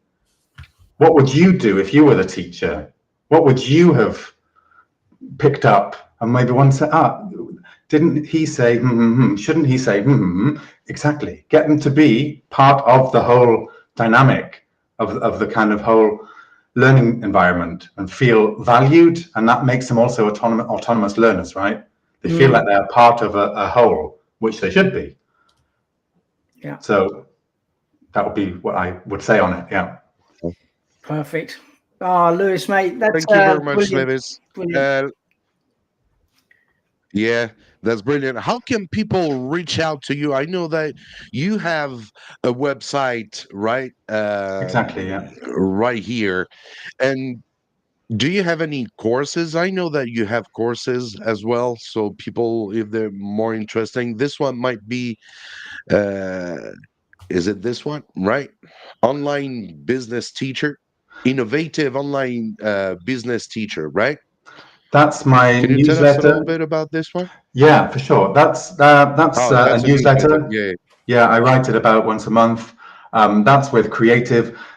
What would you do if you were the teacher? What would you have picked up? And maybe one said, didn't he say, shouldn't he say, Exactly. Get them to be part of the whole dynamic of the kind of whole learning environment and feel valued, and that makes them also autonomous learners, right? They feel like they're part of a whole, which they should be. Yeah. So that would be what I would say on it. Yeah. Perfect. Oh, Lewis, mate, that's Thank you very much, brilliant. Lewis. Brilliant. Yeah, that's brilliant. How can people reach out to you? I know that you have a website, right? Exactly, yeah. Right here. And do you have any courses? I know that you have courses as well. So people, if they're more interesting, this one might be, uh, is it this one? Right? Online business teacher, innovative online business teacher, right? That's my Can you tell us a little newsletter. bit about this one? Yeah, for sure. That's Oh, a that's a newsletter. newsletter. Yeah. Yeah, I write it about once a month. That's with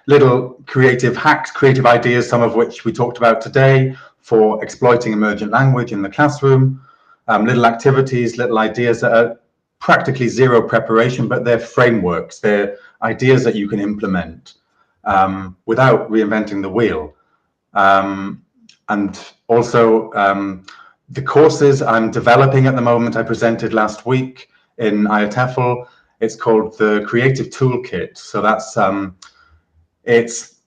little creative hacks, creative ideas, some of which we talked about today for exploiting emergent language in the classroom. Little activities, little ideas that are practically zero preparation, but they're frameworks. They're ideas that you can implement without reinventing the wheel. And also the courses I'm developing at the moment, I presented last week in TEFL. It's called the Creative Toolkit. So that's it's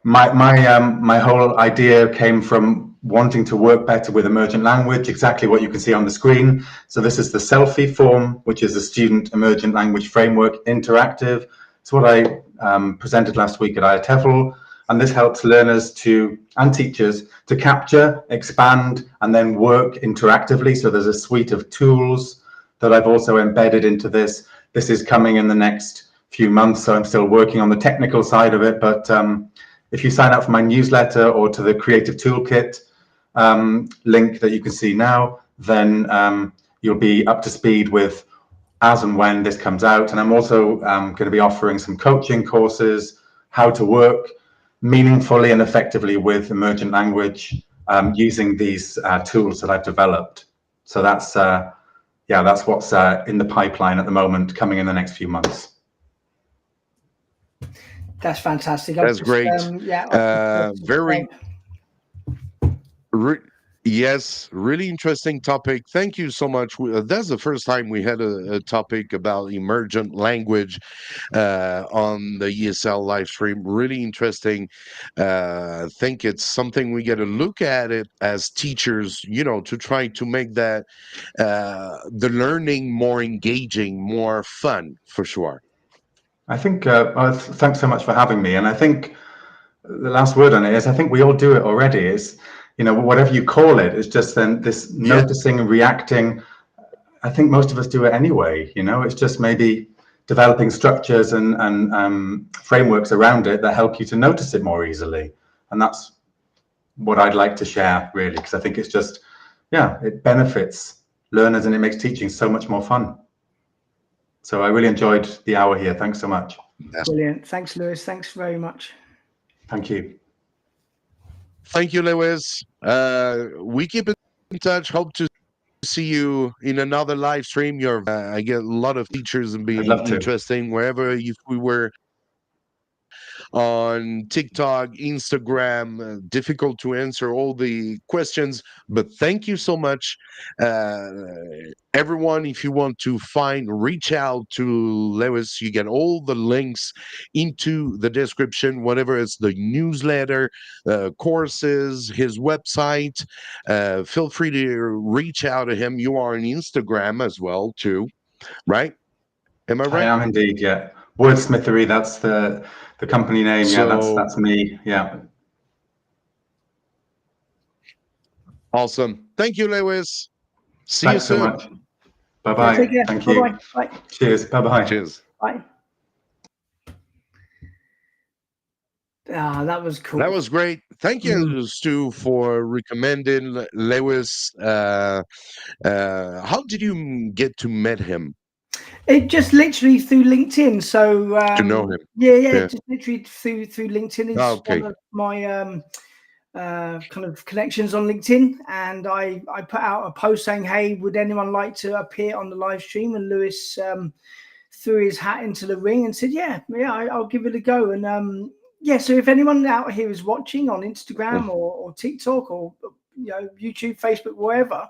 my whole idea came from wanting to work better with emergent language, exactly what you can see on the screen. So this is the selfie form, which is the Student Emergent Language Framework Interactive. It's what I presented last week at TEFL. And this helps learners and teachers to capture, expand, and then work interactively. So there's a suite of tools that I've also embedded into this. This is coming in the next few months, so I'm still working on the technical side of it. But if you sign up for my newsletter or to the Creative Toolkit link that you can see now, then you'll be up to speed with as and when this comes out. And I'm also going to be offering some coaching courses, how to work meaningfully and effectively with emergent language using these tools that I've developed. So that's what's in the pipeline at the moment, coming in the next few months. That's fantastic. That's great. Yes, really interesting topic. Thank you so much. That's the first time we had a topic about emergent language on the ESL live stream. Really interesting. I think it's something we got to look at it as teachers, to try to make that the learning more engaging, more fun, for sure. I think, thanks so much for having me. And I think the last word on it is, I think we all do it already. It's, whatever you call it, it's just then this noticing and reacting. I think most of us do it anyway. It's just maybe developing structures and frameworks around it that help you to notice it more easily. And that's what I'd like to share, really, because I think it's just, it benefits learners and it makes teaching so much more fun. So I really enjoyed the hour here. Thanks so much. Brilliant. Thanks, Lewis. Thanks very much. Thank you. Thank you, Lewis. We keep in touch. Hope to see you in another live stream. I get a lot of teachers and being interesting wherever if we were on TikTok, Instagram. Difficult to answer all the questions, but thank you so much. Everyone, if you want to reach out to Lewis, you get all the links into the description, whatever it's the newsletter, courses, his website. Feel free to reach out to him. You are on Instagram as well, too, right? Am I right? I am indeed, yeah. Wordsmithery, that's the company name. So, yeah, that's me. Yeah. Awesome. Thank you, Lewis. See Thanks you soon. so much. Bye-bye. Thank you. Bye-bye. Bye. Cheers. Bye-bye. Cheers. Bye. That was cool. That was great. Thank you, Stu, for recommending Lewis. How did you get to meet him? It just literally through LinkedIn. So To know him. Yeah. Just literally through LinkedIn. He's okay. one of my kind of connections on LinkedIn, and I put out a post saying, hey, would anyone like to appear on the live stream? And Lewis threw his hat into the ring and said, yeah, I'll give it a go. And so if anyone out here is watching on Instagram or TikTok or YouTube, Facebook, wherever,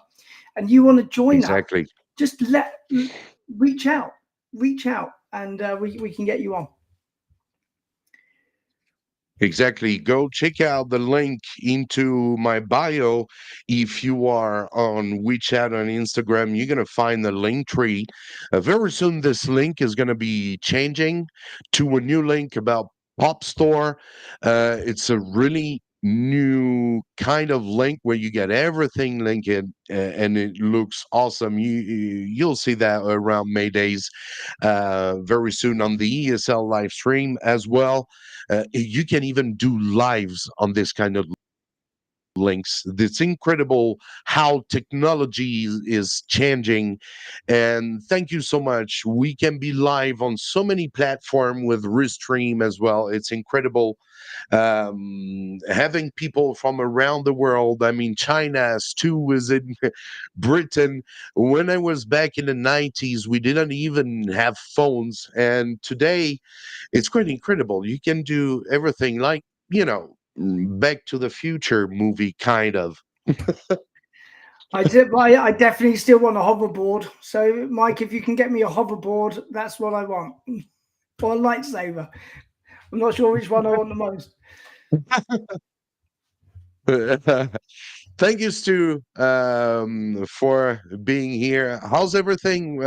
and you want to join us, just reach out, and we can get you on. Exactly. Go check out the link into my bio. If you are on WeChat on Instagram, you're going to find the link tree. Very soon, this link is going to be changing to a new link about Pop Store. It's a really new kind of link where you get everything linked in, and it looks awesome. You'll see that around May days, very soon on the ESL live stream as well. You can even do lives on this kind of links. It's incredible how technology is changing. And thank you so much. We can be live on so many platforms with Restream as well. It's incredible having people from around the world. I mean, China, Stu was in Britain. When I was back in the 90s, we didn't even have phones. And today, it's quite incredible. You can do everything like, Back to the Future movie, kind of. I did. I definitely still want a hoverboard. So, Mike, if you can get me a hoverboard, that's what I want. Or a lightsaber. I'm not sure which one I want the most. Thank you, Stu, for being here. How's everything,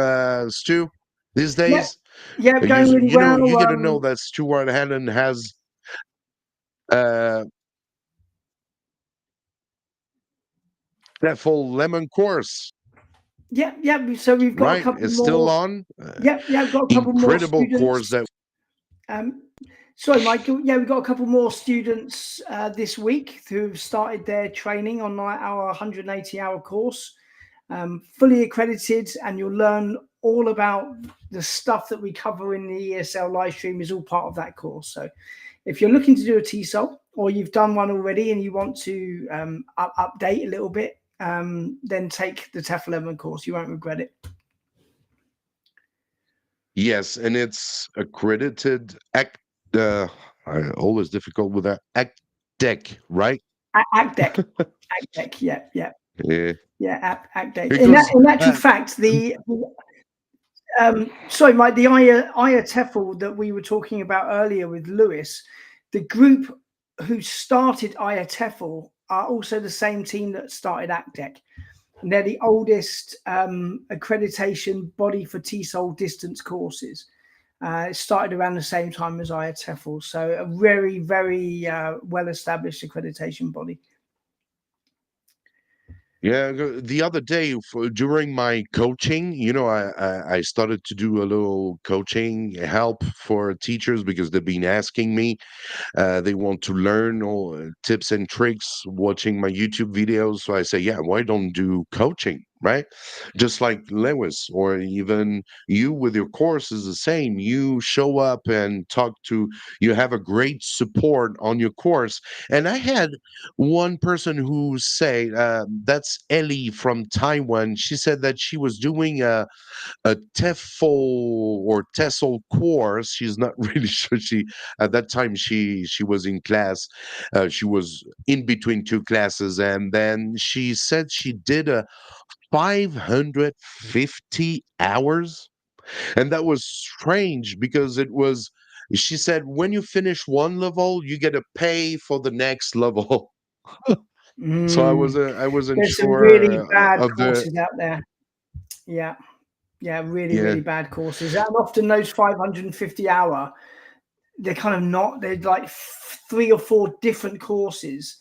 Stu, these Yeah, days? yeah, going really well. You got to know that Stuart Hannon has uh, that full lemon course. Yeah, yeah. So we've got a Right? couple It's more. still on. Yeah, yeah. We've got a couple more Incredible course students. that. Sorry, Michael. Yeah, we've got a couple more students this week who've started their training on our 180-hour course, fully accredited, and you'll learn all about the stuff that we cover in the ESL live stream is all part of that course. So if you're looking to do a TESOL or you've done one already and you want to update a little bit, then take the TEFL 11 course. You won't regret it. Yes, and it's accredited always difficult with that ACTEC, right? ACTEC. ACTEC, yeah, yeah. Yeah, ACTEC. because In actual fact, sorry, Mike, the IA TEFL that we were talking about earlier with Lewis, the group who started IA TEFL are also the same team that started ACTEC. And they're the oldest accreditation body for TESOL distance courses. It started around the same time as IA TEFL, so a very, very well-established accreditation body. Yeah, the other day during my coaching, I started to do a little coaching help for teachers because they've been asking me. They want to learn all tips and tricks watching my YouTube videos. So I say, yeah, why don't do coaching, right? Just like Lewis or even you with your course is the same. You show up and you have a great support on your course. And I had one person who say, that's Ellie from Taiwan. She said that she was doing a TEFL or TESOL course. She's not really sure. She at that time she was in class. She was in between two classes, and then she said she did a 550 hours, and that was strange because it was. She said when you finish one level, you get to pay for the next level. So I wasn't There's some really sure bad of the. courses out there. Yeah. Yeah, really, Yeah. really bad courses. And often those 550-hour, they're kind of not, they're like 3 or 4 different courses.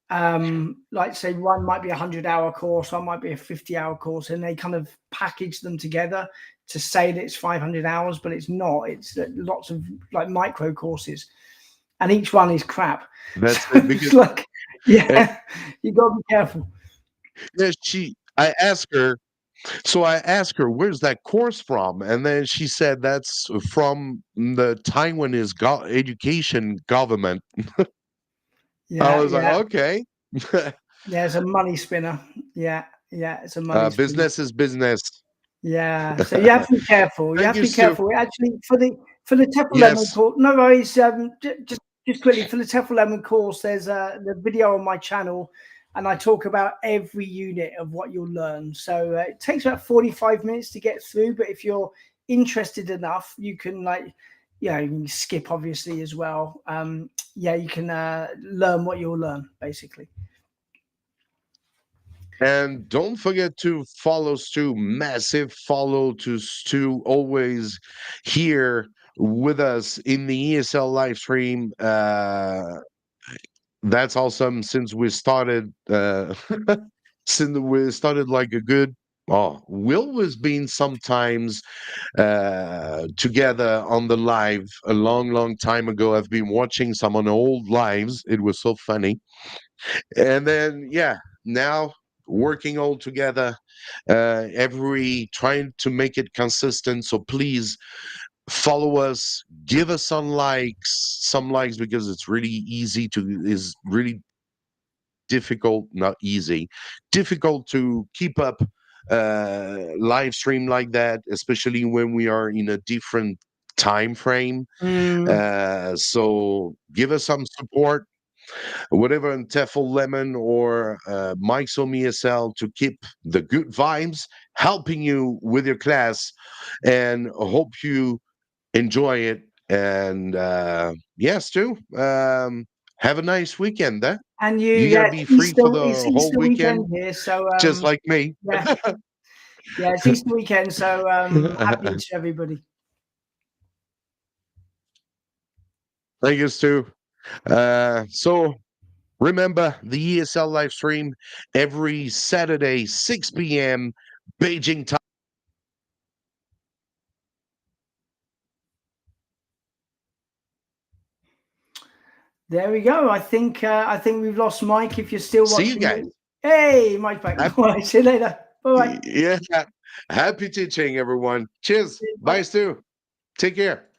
Like say one might be a 100-hour course, one might be a 50-hour course, and they kind of package them together to say that it's 500 hours, but it's not. It's lots of like micro courses, and each one is crap. That's So it, it's like, yeah, you got to be careful. yeah, I asked her, where's that course from? And then she said that's from the Taiwanese education government. I Yeah, was like, yeah, okay. yeah. It's a money spinner. Yeah, yeah. It's a money spinner. Business is business. Yeah, so you have to be careful. You Thank have to you, be Stu. careful. Actually, for the TEFL Lemon Yes. course, no worries. Just quickly for the TEFL Lemon course, there's the video on my channel, and I talk about every unit of what you'll learn. So it takes about 45 minutes to get through, but if you're interested enough, you can like yeah, you can skip obviously as well. Yeah, you can learn what you'll learn basically. And don't forget to follow Stu. Massive follow to Stu. Always here with us in the ESL live stream. That's awesome. Since we started, since we started like a good. Oh, Will was been sometimes together on the live a long, long time ago. I've been watching some on old lives. It was so funny. And then, yeah, now working all together, every trying to make it consistent. So please follow us, give us some likes because it's really easy to is really difficult, not easy, difficult to keep up live stream like that, especially when we are in a different time frame. So give us some support, whatever in TEFL Lemon or Mike's on ESL to keep the good vibes, helping you with your class, and hope you enjoy it. And yes, too. Have a nice weekend. And you, You're yeah, gonna be free for the It's whole Easter weekend, weekend here, so just like me. yeah, yeah, it's Easter weekend, so happy Easter, everybody. Thank you, Stu. So remember the ESL live stream every Saturday, 6 p.m. Beijing time. There we go. I think we've lost Mike. If you're still See you watching, guys. hey, Mike back. All right, see you later. Bye. Yeah. Happy teaching, everyone. Cheers. Bye. Bye, Stu. Take care.